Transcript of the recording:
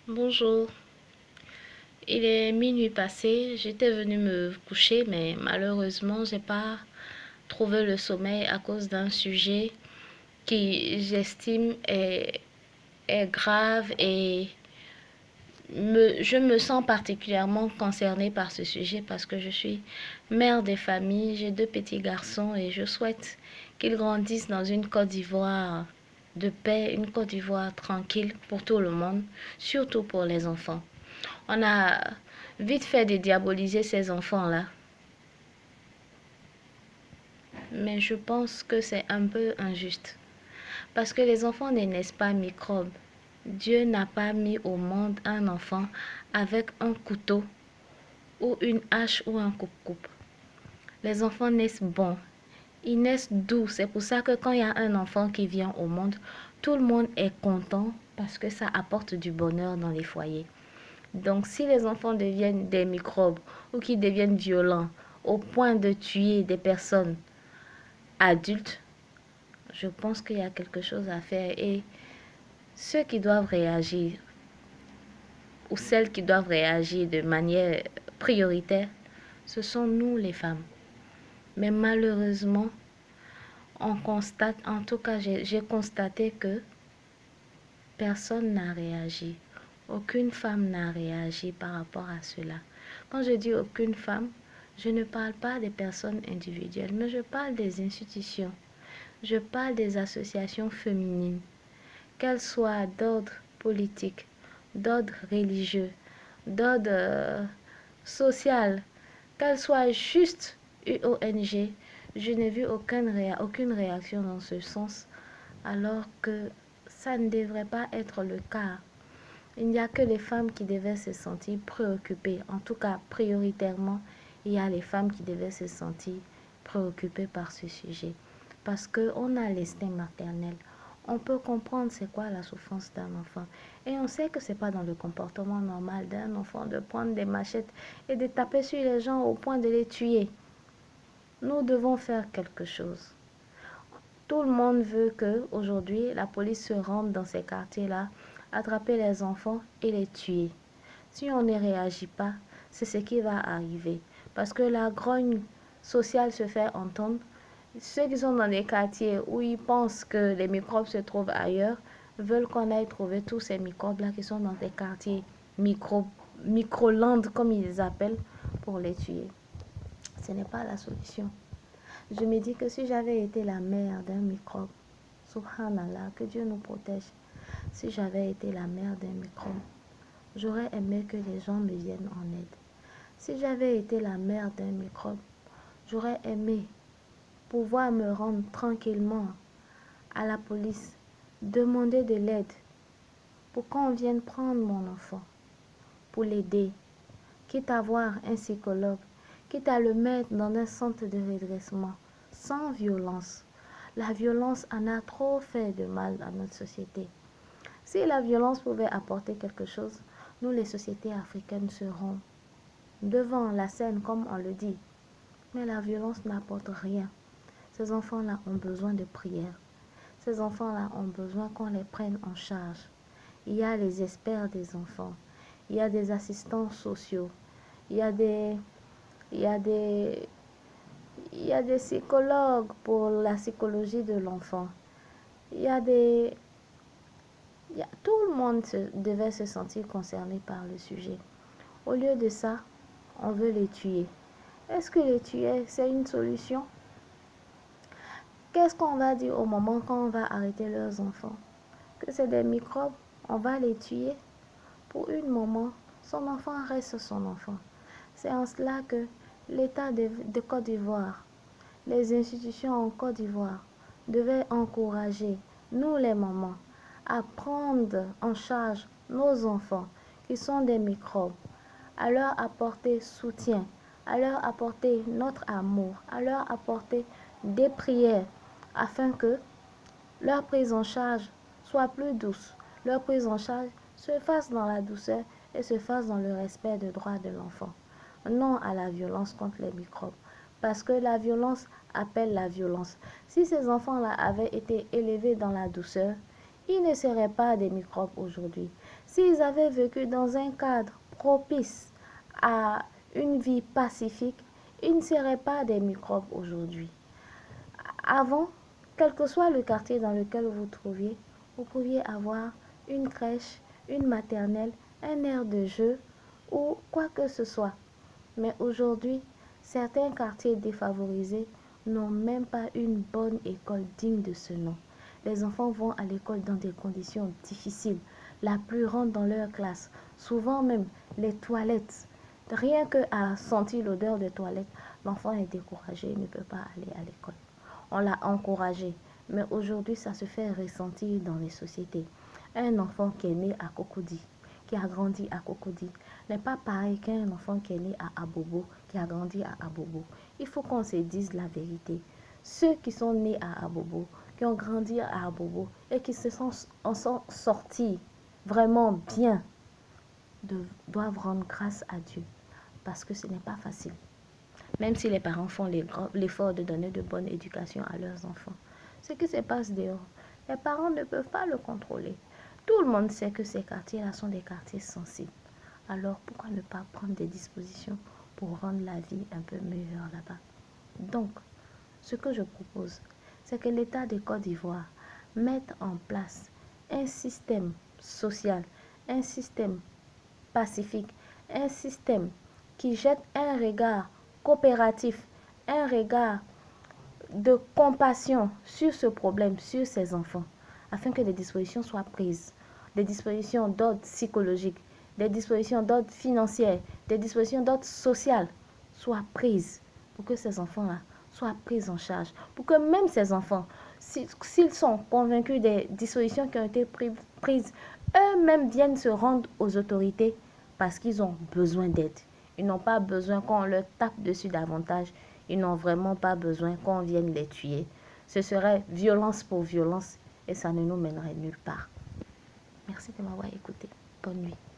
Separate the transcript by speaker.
Speaker 1: Bonjour, il est minuit passé, j'étais venue me coucher mais malheureusement j'ai pas trouvé le sommeil à cause d'un sujet qui j'estime est grave et je me sens particulièrement concernée par ce sujet parce que je suis mère des familles, j'ai deux petits garçons et je souhaite qu'ils grandissent dans une Côte d'Ivoire de paix, une Côte d'Ivoire tranquille pour tout le monde, surtout pour les enfants. On a vite fait de diaboliser ces enfants-là, mais je pense que c'est un peu injuste. Parce que les enfants ne naissent pas microbes. Dieu n'a pas mis au monde un enfant avec un couteau ou une hache ou un coupe-coupe. Les enfants naissent bons. Ils naissent doux. C'est pour ça que quand il y a un enfant qui vient au monde, tout le monde est content parce que ça apporte du bonheur dans les foyers. Donc si les enfants deviennent des microbes ou qui deviennent violents au point de tuer des personnes adultes, je pense qu'il y a quelque chose à faire et ceux qui doivent réagir ou celles qui doivent réagir de manière prioritaire, ce sont nous les femmes. Mais malheureusement, on constate, en tout cas j'ai constaté que personne n'a réagi. Aucune femme n'a réagi par rapport à cela. Quand je dis aucune femme, je ne parle pas des personnes individuelles, mais je parle des institutions. Je parle des associations féminines, qu'elles soient d'ordre politique, d'ordre religieux, d'ordre social, qu'elles soient juste UONG. Je n'ai vu aucune réaction dans ce sens, alors que ça ne devrait pas être le cas. Il n'y a que les femmes qui devaient se sentir préoccupées. En tout cas, prioritairement, il y a les femmes qui devaient se sentir préoccupées par ce sujet. Parce qu'on a l'instinct maternel. On peut comprendre c'est quoi la souffrance d'un enfant. Et on sait que c'est pas dans le comportement normal d'un enfant de prendre des machettes et de taper sur les gens au point de les tuer. Nous devons faire quelque chose. Tout le monde veut que aujourd'hui la police se rende dans ces quartiers-là, attraper les enfants et les tuer. Si on ne réagit pas, c'est ce qui va arriver. Parce que la grogne sociale se fait entendre. Ceux qui sont dans des quartiers où ils pensent que les microbes se trouvent ailleurs veulent qu'on aille trouver tous ces microbes-là qui sont dans des quartiers micro-landes, comme ils les appellent, pour les tuer. Ce n'est pas la solution. Je me dis que si j'avais été la mère d'un microbe, subhanallah, que Dieu nous protège, si j'avais été la mère d'un microbe, j'aurais aimé que les gens me viennent en aide. Si j'avais été la mère d'un microbe, j'aurais aimé pouvoir me rendre tranquillement à la police, demander de l'aide pour qu'on vienne prendre mon enfant, pour l'aider, quitte à voir un psychologue, quitte à le mettre dans un centre de redressement, sans violence. La violence en a trop fait de mal à notre société. Si la violence pouvait apporter quelque chose, nous les sociétés africaines serons devant la scène comme on le dit. Mais la violence n'apporte rien. Ces enfants-là ont besoin de prière. Ces enfants-là ont besoin qu'on les prenne en charge. Il y a les experts des enfants. Il y a des assistants sociaux. Il y a des, il y a des, il y a des psychologues pour la psychologie de l'enfant. Il y a des, tout le monde devait se sentir concerné par le sujet. Au lieu de ça, on veut les tuer. Est-ce que les tuer, c'est une solution? Qu'est-ce qu'on va dire au moment quand on va arrêter leurs enfants? Que c'est des microbes, on va les tuer. Pour une maman, son enfant reste son enfant. C'est en cela que l'État de Côte d'Ivoire, les institutions en Côte d'Ivoire devaient encourager nous les mamans à prendre en charge nos enfants qui sont des microbes, à leur apporter soutien, à leur apporter notre amour, à leur apporter des prières afin que leur prise en charge soit plus douce, leur prise en charge se fasse dans la douceur et se fasse dans le respect des droits de l'enfant. Non à la violence contre les microbes, parce que la violence appelle la violence. Si ces enfants-là avaient été élevés dans la douceur, ils ne seraient pas des microbes aujourd'hui. S'ils avaient vécu dans un cadre propice à une vie pacifique, ils ne seraient pas des microbes aujourd'hui. Avant, quel que soit le quartier dans lequel vous trouviez, vous pouviez avoir une crèche, une maternelle, un aire de jeu ou quoi que ce soit. Mais aujourd'hui, certains quartiers défavorisés n'ont même pas une bonne école digne de ce nom. Les enfants vont à l'école dans des conditions difficiles. La pluie rentre dans leur classe. Souvent même, les toilettes. Rien qu'à sentir l'odeur des toilettes, l'enfant est découragé, il ne peut pas aller à l'école. On l'a encouragé, mais aujourd'hui, ça se fait ressentir dans les sociétés. Un enfant qui est né à Cocody, qui a grandi à Cocody, n'est pas pareil qu'un enfant qui est né à Abobo, qui a grandi à Abobo. Il faut qu'on se dise la vérité. Ceux qui sont nés à Abobo, qui ont grandi à Abobo et qui en sont sortis vraiment bien, doivent rendre grâce à Dieu. Parce que ce n'est pas facile. Même si les parents font l'effort de donner de bonnes éducations à leurs enfants. Ce qui se passe dehors, les parents ne peuvent pas le contrôler. Tout le monde sait que ces quartiers-là sont des quartiers sensibles. Alors pourquoi ne pas prendre des dispositions pour rendre la vie un peu meilleure là-bas? Donc, ce que je propose, c'est que l'État de Côte d'Ivoire mette en place un système social, un système pacifique, un système qui jette un regard coopératif, un regard de compassion sur ce problème, sur ces enfants, afin que des dispositions soient prises, des dispositions d'ordre psychologique, des dispositions d'ordre financier, des dispositions d'ordre social soient prises pour que ces enfants-là soient pris en charge, pour que même ces enfants, s'ils sont convaincus des dispositions qui ont été prises, eux-mêmes viennent se rendre aux autorités parce qu'ils ont besoin d'aide. Ils n'ont pas besoin qu'on leur tape dessus davantage. Ils n'ont vraiment pas besoin qu'on vienne les tuer. Ce serait violence pour violence et ça ne nous mènerait nulle part. Merci de m'avoir écouté. Bonne nuit.